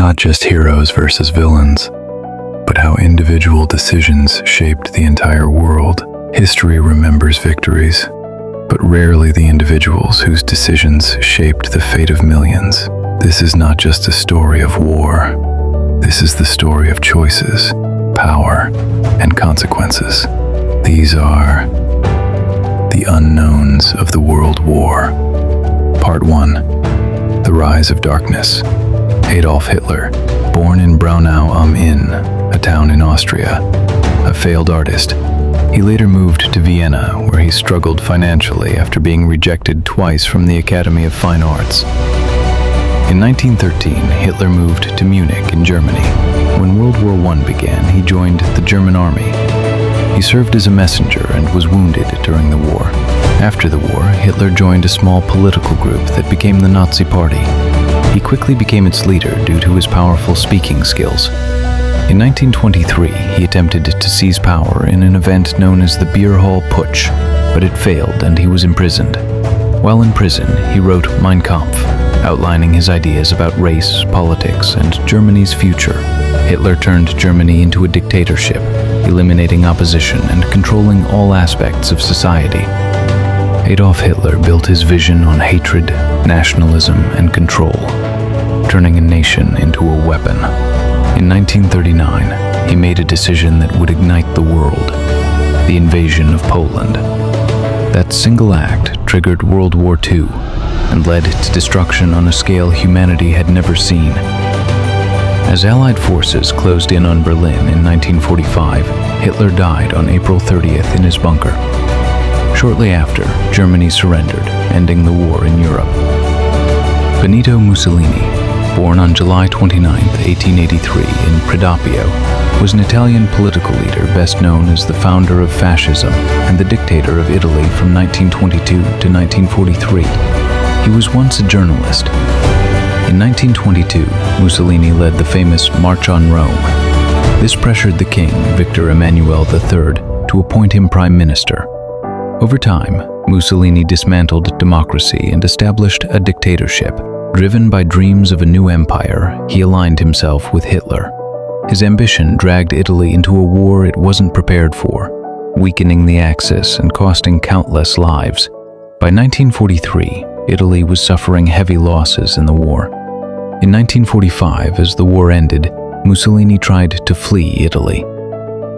not just heroes versus villains, but how individual decisions shaped the entire world. History remembers victories, but rarely the individuals whose decisions shaped the fate of millions. This is not just a story of war. This is the story of choices, power, and consequences. These are the unknowns of the World War. Part 1. The Rise of Darkness. Adolf Hitler, born in Braunau am Inn, a town in Austria, a failed artist. He later moved to Vienna, where he struggled financially after being rejected twice from the Academy of Fine Arts. In 1913, Hitler moved to Munich in Germany. When World War I began, he joined the German army. He served as a messenger and was wounded during the war. After the war, Hitler joined a small political group that became the Nazi Party. He quickly became its leader due to his powerful speaking skills. In 1923, he attempted to seize power in an event known as the Beer Hall Putsch, but it failed and he was imprisoned. While in prison, he wrote Mein Kampf, outlining his ideas about race, politics, and Germany's future. Hitler turned Germany into a dictatorship, eliminating opposition and controlling all aspects of society. Adolf Hitler built his vision on hatred, nationalism, and control, turning a nation into a weapon. In 1939, he made a decision that would ignite the world: the invasion of Poland. That single act triggered World War II and led to destruction on a scale humanity had never seen. As Allied forces closed in on Berlin in 1945, Hitler died on April 30th in his bunker. Shortly after, Germany surrendered, ending the war in Europe. Benito Mussolini, born on July 29, 1883 in Predoppio, was an Italian political leader best known as the founder of fascism and the dictator of Italy from 1922 to 1943. He was once a journalist. In 1922, Mussolini led the famous March on Rome. This pressured the king, Victor Emmanuel III, to appoint him prime minister. Over time, Mussolini dismantled democracy and established a dictatorship. Driven by dreams of a new empire, he aligned himself with Hitler. His ambition dragged Italy into a war it wasn't prepared for, weakening the Axis and costing countless lives. By 1943, Italy was suffering heavy losses in the war. In 1945, as the war ended, Mussolini tried to flee Italy.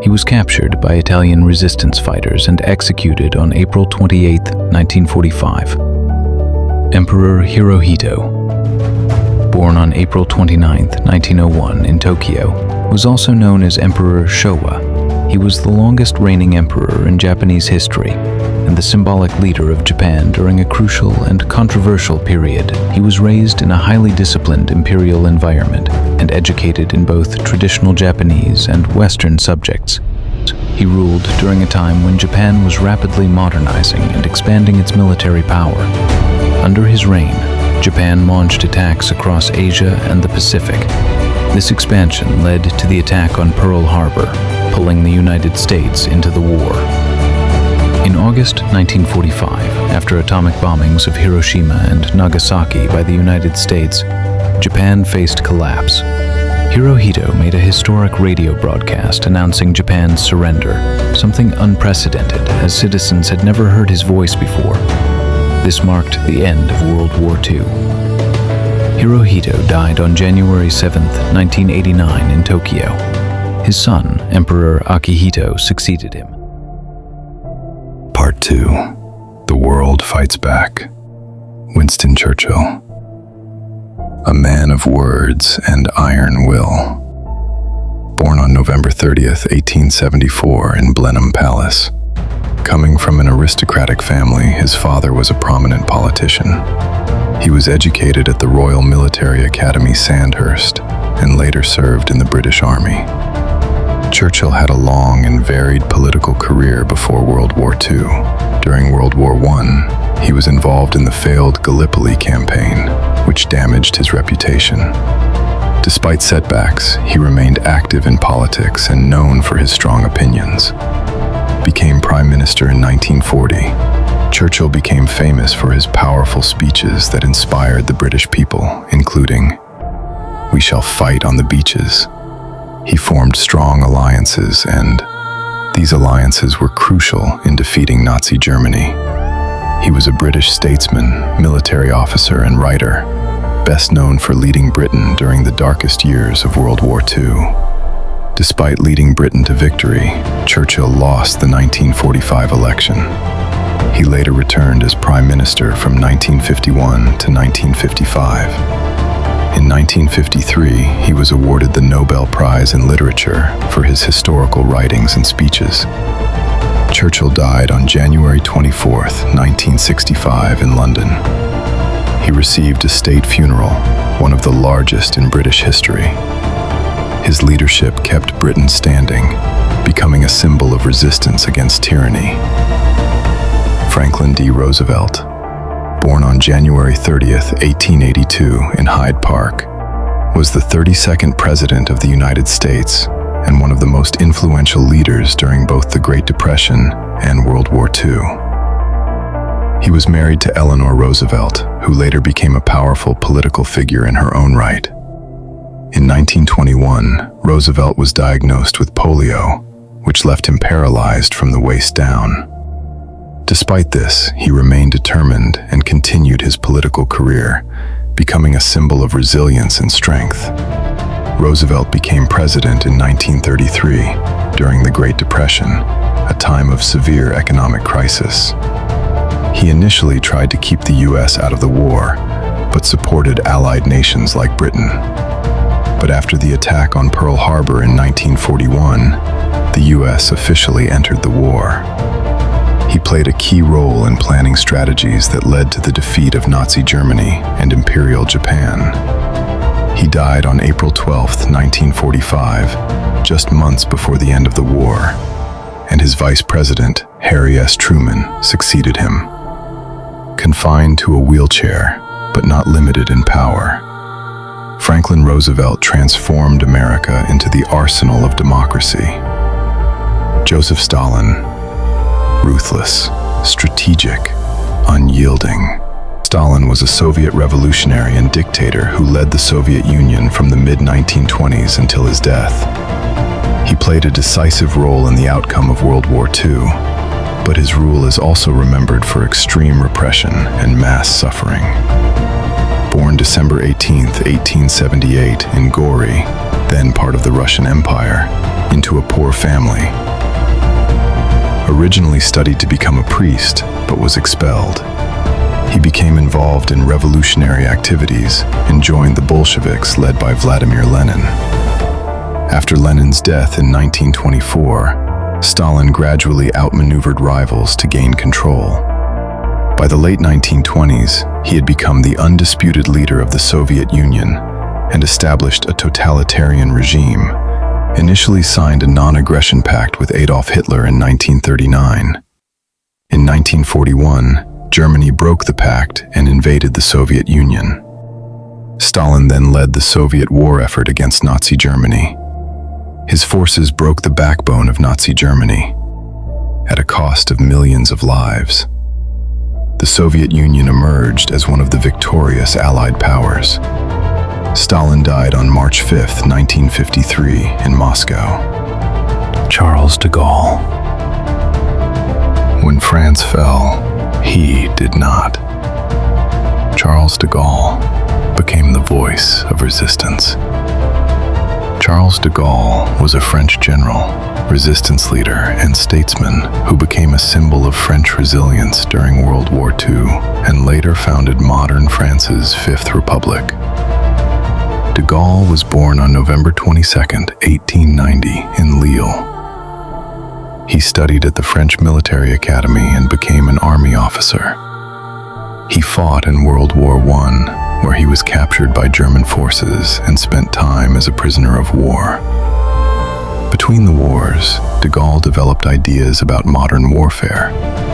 He was captured by Italian resistance fighters and executed on April 28, 1945. Emperor Hirohito, born on April 29, 1901 in Tokyo, was also known as Emperor Showa. He was the longest reigning emperor in Japanese history and the symbolic leader of Japan during a crucial and controversial period. He was raised in a highly disciplined imperial environment and educated in both traditional Japanese and Western subjects. He ruled during a time when Japan was rapidly modernizing and expanding its military power. Under his reign, Japan launched attacks across Asia and the Pacific. This expansion led to the attack on Pearl Harbor, pulling the United States into the war. In August 1945, after atomic bombings of Hiroshima and Nagasaki by the United States, Japan faced collapse. Hirohito made a historic radio broadcast announcing Japan's surrender, something unprecedented as citizens had never heard his voice before. This marked the end of World War II. Hirohito died on January 7, 1989 in Tokyo. His son, Emperor Akihito, succeeded him. Part 2. The World Fights Back. Winston Churchill. A man of words and iron will. Born on November 30th, 1874 in Blenheim Palace. Coming from an aristocratic family, his father was a prominent politician. He was educated at the Royal Military Academy Sandhurst and later served in the British Army. Churchill had a long and varied political career before World War II. During World War I, he was involved in the failed Gallipoli campaign, which damaged his reputation. Despite setbacks, he remained active in politics and known for his strong opinions. Became Prime Minister in 1940, Churchill became famous for his powerful speeches that inspired the British people, including "We shall fight on the beaches." He formed strong alliances, and these alliances were crucial in defeating Nazi Germany. He was a British statesman, military officer, and writer, best known for leading Britain during the darkest years of World War II. Despite leading Britain to victory, Churchill lost the 1945 election. He later returned as Prime Minister from 1951 to 1955. In 1953, he was awarded the Nobel Prize in Literature for his historical writings and speeches. Churchill died on January 24, 1965, in London. He received a state funeral, one of the largest in British history. His leadership kept Britain standing, becoming a symbol of resistance against tyranny. Franklin D. Roosevelt, born on January 30, 1882, in Hyde Park, was the 32nd President of the United States and one of the most influential leaders during both the Great Depression and World War II. He was married to Eleanor Roosevelt, who later became a powerful political figure in her own right. In 1921, Roosevelt was diagnosed with polio, which left him paralyzed from the waist down. Despite this, he remained determined and continued his political career, becoming a symbol of resilience and strength. Roosevelt became president in 1933 during the Great Depression, a time of severe economic crisis. He initially tried to keep the U.S. out of the war, but supported allied nations like Britain. But after the attack on Pearl Harbor in 1941, the U.S. officially entered the war. He played a key role in planning strategies that led to the defeat of Nazi Germany and Imperial Japan. He died on April 12, 1945, just months before the end of the war, and his vice president, Harry S. Truman, succeeded him. Confined to a wheelchair, but not limited in power, Franklin Roosevelt transformed America into the arsenal of democracy. Joseph Stalin, ruthless, strategic, unyielding. Stalin was a Soviet revolutionary and dictator who led the Soviet Union from the mid-1920s until his death. He played a decisive role in the outcome of World War II, but his rule is also remembered for extreme repression and mass suffering. Born December 18, 1878, in Gori, then part of the Russian Empire, into a poor family. Originally studied to become a priest, but was expelled. He became involved in revolutionary activities and joined the Bolsheviks led by Vladimir Lenin. After Lenin's death in 1924, Stalin gradually outmaneuvered rivals to gain control. By the late 1920s, he had become the undisputed leader of the Soviet Union and established a totalitarian regime. Initially signed a non-aggression pact with Adolf Hitler in 1939. In 1941, Germany broke the pact and invaded the Soviet Union. Stalin then led the Soviet war effort against Nazi Germany. His forces broke the backbone of Nazi Germany, at a cost of millions of lives. The Soviet Union emerged as one of the victorious Allied powers. Stalin died on March 5, 1953, in Moscow. Charles de Gaulle. When France fell, he did not. Charles de Gaulle became the voice of resistance. Charles de Gaulle was a French general, resistance leader, and statesman who became a symbol of French resilience during World War II and later founded modern France's Fifth Republic. De Gaulle was born on November 22, 1890, in Lille. He studied at the French Military Academy and became an army officer. He fought in World War I, where he was captured by German forces and spent time as a prisoner of war. Between the wars, de Gaulle developed ideas about modern warfare,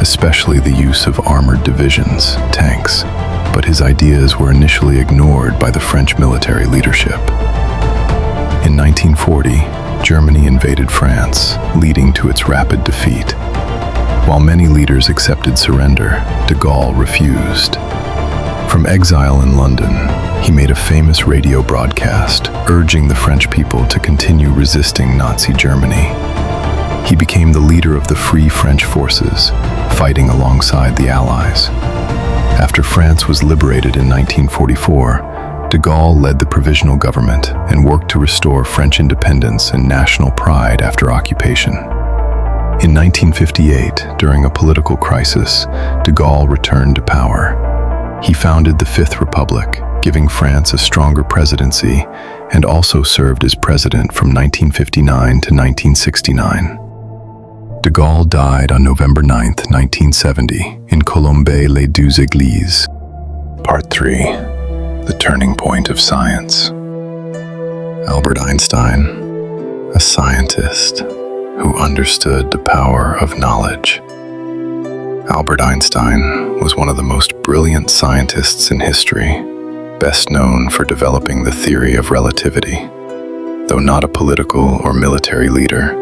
especially the use of armored divisions, tanks, but his ideas were initially ignored by the French military leadership. In 1940, Germany invaded France, leading to its rapid defeat. While many leaders accepted surrender, de Gaulle refused. From exile in London, he made a famous radio broadcast urging the French people to continue resisting Nazi Germany. He became the leader of the Free French forces, fighting alongside the Allies. After France was liberated in 1944, de Gaulle led the provisional government and worked to restore French independence and national pride after occupation. In 1958, during a political crisis, de Gaulle returned to power. He founded the Fifth Republic, giving France a stronger presidency, and also served as president from 1959 to 1969. De Gaulle died on November 9, 1970, in Colombey-les-Deux-Églises. Part 3. The Turning Point of Science. Albert Einstein, a scientist who understood the power of knowledge. Albert Einstein was one of the most brilliant scientists in history, best known for developing the theory of relativity. Though not a political or military leader,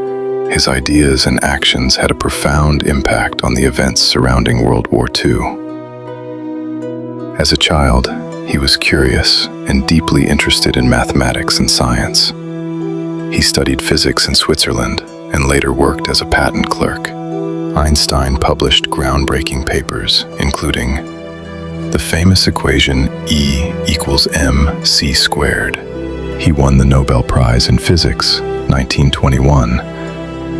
his ideas and actions had a profound impact on the events surrounding World War II. As a child, he was curious and deeply interested in mathematics and science. He studied physics in Switzerland and later worked as a patent clerk. Einstein published groundbreaking papers, including the famous equation E equals mc squared. He won the Nobel Prize in Physics, 1921.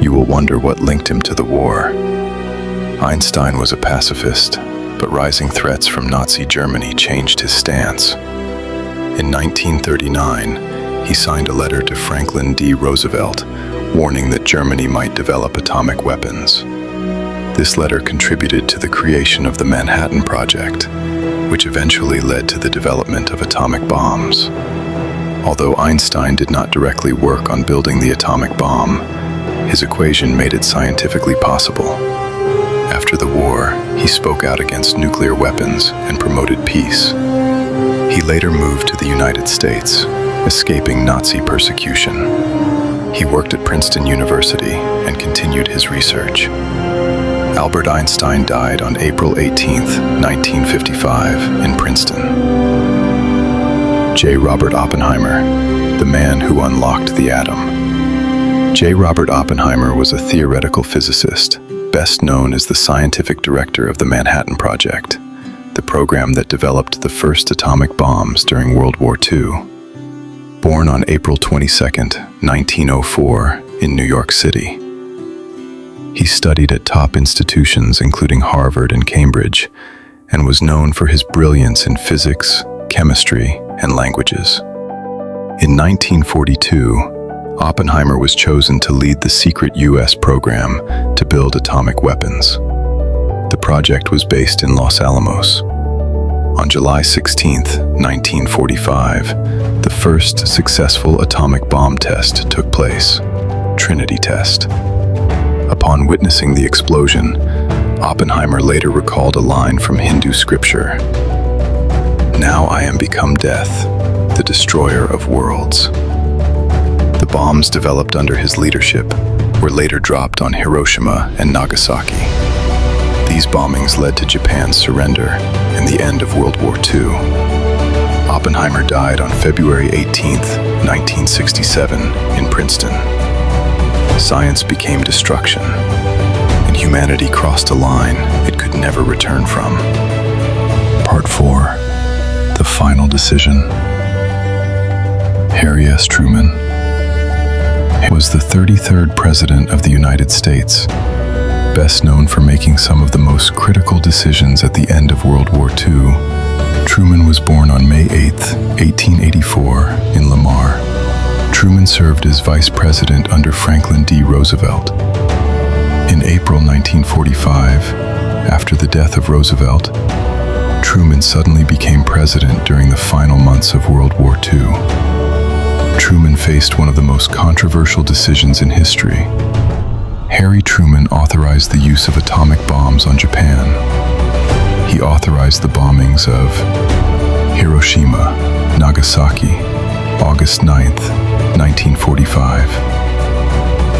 You will wonder what linked him to the war. Einstein was a pacifist, but rising threats from Nazi Germany changed his stance. In 1939, he signed a letter to Franklin D. Roosevelt, warning that Germany might develop atomic weapons. This letter contributed to the creation of the Manhattan Project, which eventually led to the development of atomic bombs. Although Einstein did not directly work on building the atomic bomb, his equation made it scientifically possible. After the war, he spoke out against nuclear weapons and promoted peace. He later moved to the United States, escaping Nazi persecution. He worked at Princeton University and continued his research. Albert Einstein died on April 18, 1955, in Princeton. J. Robert Oppenheimer, the man who unlocked the atom. J. Robert Oppenheimer was a theoretical physicist, best known as the scientific director of the Manhattan Project, the program that developed the first atomic bombs during World War II. Born on April 22, 1904, in New York City. He studied at top institutions including Harvard and Cambridge, and was known for his brilliance in physics, chemistry, and languages. In 1942, Oppenheimer was chosen to lead the secret U.S. program to build atomic weapons. The project was based in Los Alamos. On July 16, 1945, the first successful atomic bomb test took place, Trinity Test. Upon witnessing the explosion, Oppenheimer later recalled a line from Hindu scripture, "Now I am become death, the destroyer of worlds." The bombs developed under his leadership were later dropped on Hiroshima and Nagasaki. These bombings led to Japan's surrender and the end of World War II. Oppenheimer died on February 18, 1967, in Princeton. Science became destruction, and humanity crossed a line it could never return from. Part 4. The Final Decision. Harry S. Truman was the 33rd President of the United States, best known for making some of the most critical decisions at the end of World War II. Truman was born on May 8, 1884, in Lamar. Truman served as Vice President under Franklin D. Roosevelt. In April 1945, after the death of Roosevelt, Truman suddenly became president during the final months of World War II. Truman faced one of the most controversial decisions in history. Harry Truman authorized the use of atomic bombs on Japan. He authorized the bombings of Hiroshima, Nagasaki, August 9, 1945.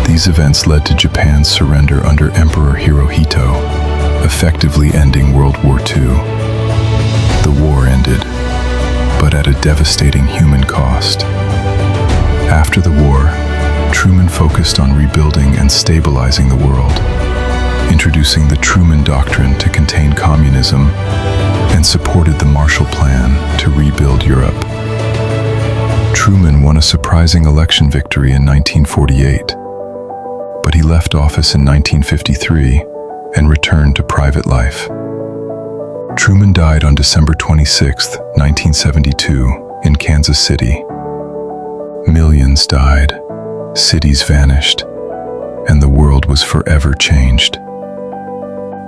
These events led to Japan's surrender under Emperor Hirohito, effectively ending World War II. The war ended, but at a devastating human cost. After the war, Truman focused on rebuilding and stabilizing the world, introducing the Truman Doctrine to contain communism, and supported the Marshall Plan to rebuild Europe. Truman won a surprising election victory in 1948, but he left office in 1953 and returned to private life. Truman died on December 26, 1972, in Kansas City. Millions died, cities vanished, and the world was forever changed.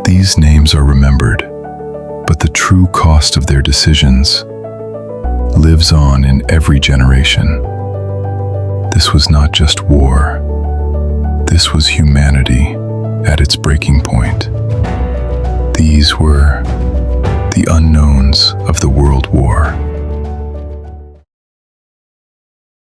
These names are remembered, but the true cost of their decisions lives on in every generation. This was not just war. This was humanity at its breaking point. These were the unknowns of the World War.